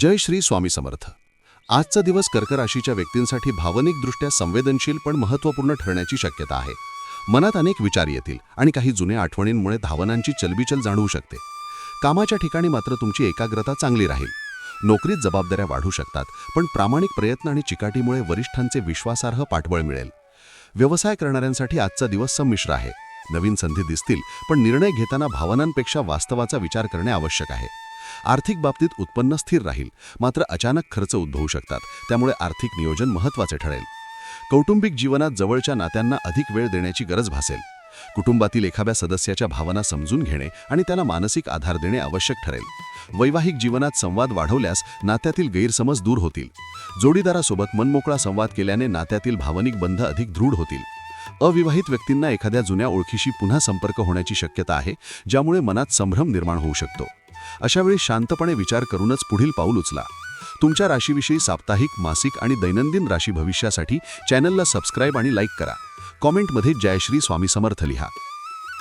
जय श्री स्वामी समर्थ. आजचा दिवस कर्क राशीच्या व्यक्तींसाठी भावनिकदृष्ट्या संवेदनशील पण महत्त्वपूर्ण ठरण्याची शक्यता आहे. मनात अनेक विचार येतील आणि काही जुन्या आठवणींमुळे भावनांची चलबिचल जाणवू शकते. कामाच्या ठिकाणी मात्र तुमची एकाग्रता चांगली राहील. नोकरीत जबाबदाऱ्या वाढू शकतात, पण प्रामाणिक प्रयत्न आणि चिकाटीमुळे वरिष्ठांचे विश्वासार्ह पाठबळ मिळेल. व्यवसाय करणाऱ्यांसाठी आजचा दिवस संमिश्र आहे. नवीन संधी दिसतील, पण निर्णय घेताना भावनांपेक्षा वास्तवाचा विचार करणे आवश्यक आहे. आर्थिक बाबतीत उत्पन्न स्थिर राहील, मात्र अचानक खर्च उद्भवू शकतात, त्यामुळे आर्थिक नियोजन महत्त्वाचे ठरेल. कौटुंबिक जीवनात जवळच्या नात्यांना अधिक वेळ देण्याची गरज भासेल. कुटुंबातील एखाद्या सदस्याच्या भावना समजून घेणे आणि त्याला मानसिक आधार देणे आवश्यक ठरेल. वैवाहिक जीवनात संवाद वाढवल्यास नात्यातील गैरसमज दूर होतील. जोडीदारासोबत मनमोकळा संवाद केल्याने नात्यातील भावनिक बंध अधिक दृढ होतील. अविवाहित व्यक्तींना एखाद्या जुन्या ओळखीशी पुन्हा संपर्क होण्याची शक्यता आहे, ज्यामुळे मनात संभ्रम निर्माण होऊ शकतो. अशावेळी शांतपणे विचार करूनच पुढील पाऊल उचला. तुमच्या राशीविषयी साप्ताहिक, मासिक आणि दैनंदिन राशी भविष्यासाठी चॅनलला सबस्क्राईब आणि लाईक करा. कॉमेंटमध्ये जय श्री स्वामी समर्थ लिहा.